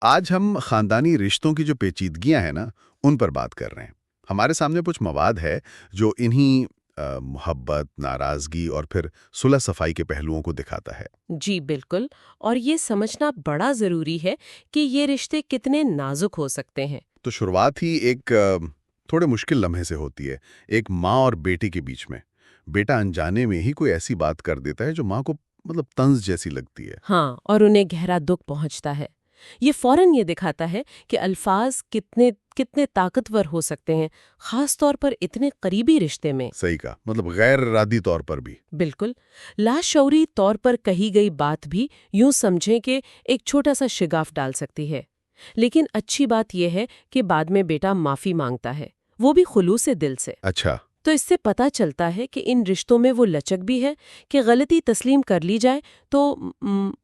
آج ہم خاندانی رشتوں کی جو پیچیدگیاں ہیں نا، ان پر بات کر رہے ہیں۔ ہمارے سامنے کچھ مواد ہے جو انہی محبت، ناراضگی اور پھر صلح صفائی کے پہلوؤں کو دکھاتا ہے۔ جی بالکل، اور یہ سمجھنا بڑا ضروری ہے کہ یہ رشتے کتنے نازک ہو سکتے ہیں۔ تو شروعات ہی ایک تھوڑے مشکل لمحے سے ہوتی ہے، ایک ماں اور بیٹی کے بیچ میں۔ بیٹا انجانے میں ہی کوئی ایسی بات کر دیتا ہے جو ماں کو طنز جیسی لگتی ہے۔ ہاں، اور انہیں گہرا دکھ پہنچتا ہے۔ یہ فوراً یہ دکھاتا ہے کہ الفاظ کتنے کتنے طاقتور ہو سکتے ہیں، خاص طور پر اتنے قریبی رشتے میں۔ صحیح کہا، غیر ارادی طور پر بھی۔ بالکل، لاشعوری طور پر کہی گئی بات بھی یوں سمجھیں کہ ایک چھوٹا سا شگاف ڈال سکتی ہے۔ لیکن اچھی بات یہ ہے کہ بعد میں بیٹا معافی مانگتا ہے، وہ بھی خلوص دل سے۔ اچھا، تو اس سے پتہ چلتا ہے کہ ان رشتوں میں وہ لچک بھی ہے کہ غلطی تسلیم کر لی جائے تو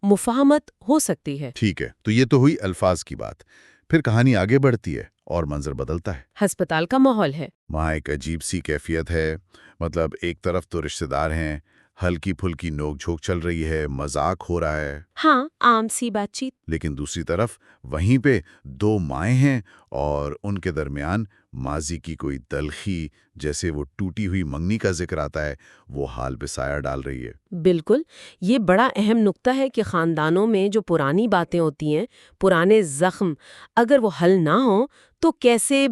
مفاہمت ہو سکتی ہے۔ ٹھیک ہے، تو یہ تو ہوئی الفاظ کی بات۔ پھر کہانی آگے بڑھتی ہے اور منظر بدلتا ہے۔ ہسپتال کا ماحول ہے۔ وہاں ایک عجیب سی کیفیت ہے، ایک طرف تو رشتہ دار ہیں، ہلکی پھلکی نوک جھوک چل رہی ہے، مذاق ہو رہا ہے، ہاں، عام سی بات چیت۔ لیکن دوسری طرف وہیں پہ دو مائیں ہیں اور ان کے درمیان ماضی کی کوئی تلخی، جیسے وہ ٹوٹی ہوئی منگنی کا ذکر آتا ہے، وہ حال پہ سایہ ڈال رہی ہے۔ بالکل، یہ بڑا اہم نکتہ ہے کہ خاندانوں میں جو پرانی باتیں ہوتی ہیں، پرانے زخم، اگر وہ حل نہ ہوں تو کیسے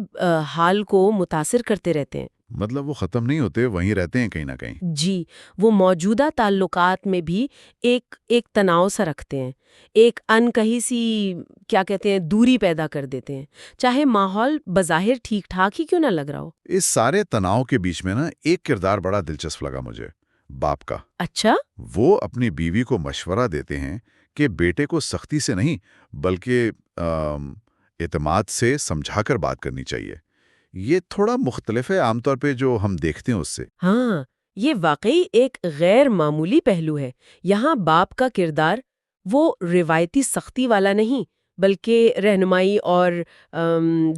حال کو متاثر کرتے رہتے ہیں۔ وہ ختم نہیں ہوتے، وہیں رہتے ہیں کہیں نہ کہیں۔ جی، وہ موجودہ تعلقات میں بھی ایک تناؤ سا رکھتے ہیں، ایک ان کہی سی کیا کہتے ہیں دوری پیدا کر دیتے ہیں، چاہے ماحول بظاہر ٹھیک ٹھاک ہی کیوں نہ لگ رہا ہو۔ اس سارے تناؤ کے بیچ میں ایک کردار بڑا دلچسپ لگا مجھے، باپ کا۔ اچھا؟ وہ اپنی بیوی کو مشورہ دیتے ہیں کہ بیٹے کو سختی سے نہیں بلکہ اعتماد سے سمجھا کر بات کرنی چاہیے۔ یہ تھوڑا مختلف ہے عام طور پہ جو ہم دیکھتے ہیں اس سے۔ ہاں، یہ واقعی ایک غیر معمولی پہلو ہے۔ یہاں باپ کا کردار وہ روایتی سختی والا نہیں بلکہ رہنمائی اور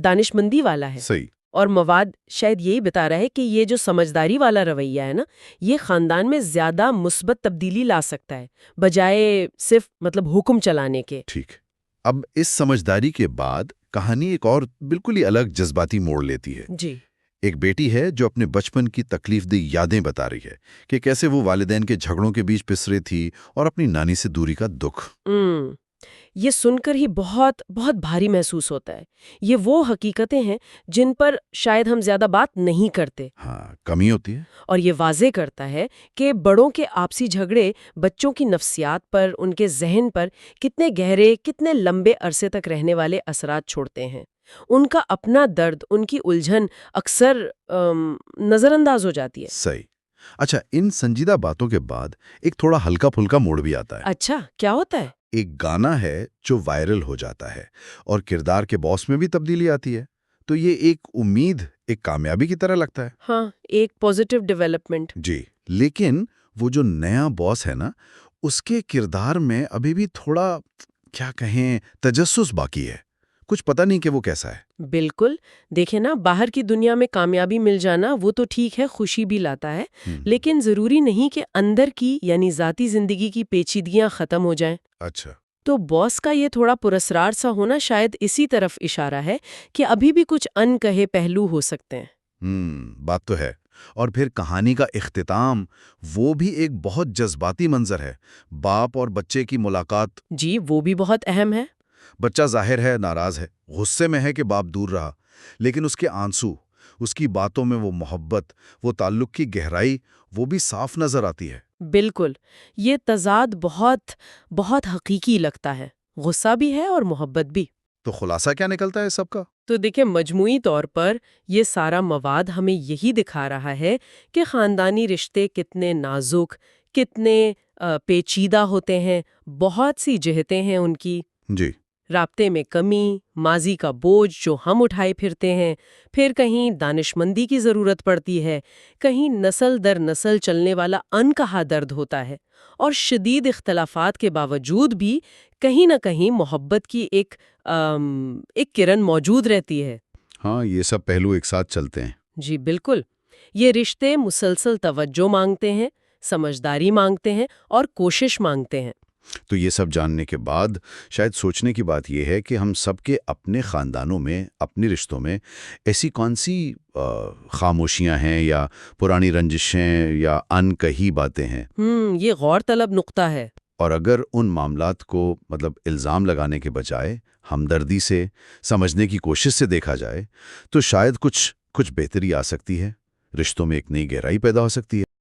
دانشمندی والا ہے۔ صحیح۔ اور مواد شاید یہی بتا رہا ہے کہ یہ جو سمجھداری والا رویہ ہے نا، یہ خاندان میں زیادہ مثبت تبدیلی لا سکتا ہے بجائے صرف حکم چلانے کے۔ ٹھیک، اب اس سمجھداری کے بعد کہانی ایک اور بالکل ہی الگ جذباتی موڑ لیتی ہے۔ جی، ایک بیٹی ہے جو اپنے بچپن کی تکلیف دہ یادیں بتا رہی ہے کہ کیسے وہ والدین کے جھگڑوں کے بیچ پسرے تھی اور اپنی نانی سے دوری کا دکھ۔ یہ سن کر ہی بہت بہت بھاری محسوس ہوتا ہے۔ یہ وہ حقیقتیں ہیں جن پر شاید ہم زیادہ بات نہیں کرتے۔ ہاں، کمی ہوتی ہے۔ اور یہ واضح کرتا ہے کہ بڑوں کے آپسی جھگڑے بچوں کی نفسیات پر، ان کے ذہن پر کتنے گہرے، کتنے لمبے عرصے تک رہنے والے اثرات چھوڑتے ہیں۔ ان کا اپنا درد، ان کی الجھن اکثر نظر انداز ہو جاتی ہے۔ صحیح۔ اچھا، ان سنجیدہ باتوں کے بعد ایک تھوڑا ہلکا پھلکا موڑ بھی آتا ہے۔ اچھا، کیا ہوتا ہے؟ ایک گانا ہے جو وائرل ہو جاتا ہے اور کردار کے باس میں بھی تبدیلی آتی ہے، تو یہ ایک امید، ایک کامیابی کی طرح لگتا ہے۔ ہاں، ایک پوزیٹیو ڈیولپمنٹ۔ جی، لیکن وہ جو نیا باس ہے نا، اس کے کردار میں ابھی بھی تھوڑا کیا کہیں تجسس باقی ہے، کچھ پتہ نہیں کہ وہ کیسا ہے۔ بالکل، دیکھیں نا، باہر کی دنیا میں کامیابی مل جانا وہ تو ٹھیک ہے، خوشی بھی لاتا ہے، لیکن ضروری نہیں کہ اندر کی یعنی ذاتی زندگی کی پیچیدگیاں ختم ہو جائیں۔ اچھا، تو باس کا یہ تھوڑا پراسرار سا ہونا شاید اسی طرف اشارہ ہے کہ ابھی بھی کچھ ان کہے پہلو ہو سکتے ہیں۔ بات تو ہے۔ اور پھر کہانی کا اختتام، وہ بھی ایک بہت جذباتی منظر ہے، باپ اور بچے کی ملاقات۔ جی، وہ بھی بہت اہم ہے۔ بچہ ظاہر ہے ناراض ہے، غصے میں ہے کہ باپ دور رہا، لیکن اس کے آنسو، اس کی باتوں میں وہ محبت، وہ تعلق کی گہرائی، وہ بھی صاف نظر آتی ہے۔ بالکل، یہ تضاد بہت بہت حقیقی لگتا ہے، غصہ بھی ہے اور محبت بھی۔ تو خلاصہ کیا نکلتا ہے سب کا؟ تو دیکھیں، مجموعی طور پر یہ سارا مواد ہمیں یہی دکھا رہا ہے کہ خاندانی رشتے کتنے نازک، کتنے پیچیدہ ہوتے ہیں، بہت سی جہتیں ہیں ان کی۔ جی، رابطے میں کمی، ماضی کا بوجھ جو ہم اٹھائے پھرتے ہیں، پھر کہیں دانشمندی کی ضرورت پڑتی ہے، کہیں نسل در نسل چلنے والا انکہا درد ہوتا ہے، اور شدید اختلافات کے باوجود بھی کہیں نہ کہیں محبت کی ایک کرن موجود رہتی ہے۔ ہاں، یہ سب پہلو ایک ساتھ چلتے ہیں۔ جی بالکل، یہ رشتے مسلسل توجہ مانگتے ہیں، سمجھداری مانگتے ہیں اور کوشش مانگتے ہیں۔ تو یہ سب جاننے کے بعد شاید سوچنے کی بات یہ ہے کہ ہم سب کے اپنے خاندانوں میں، اپنے رشتوں میں ایسی کون سی خاموشیاں ہیں یا پرانی رنجشیں یا ان کہی باتیں ہیں، یہ غور طلب نقطہ ہے۔ اور اگر ان معاملات کو الزام لگانے کے بجائے ہمدردی سے سمجھنے کی کوشش سے دیکھا جائے تو شاید کچھ بہتری آ سکتی ہے، رشتوں میں ایک نئی گہرائی پیدا ہو سکتی ہے۔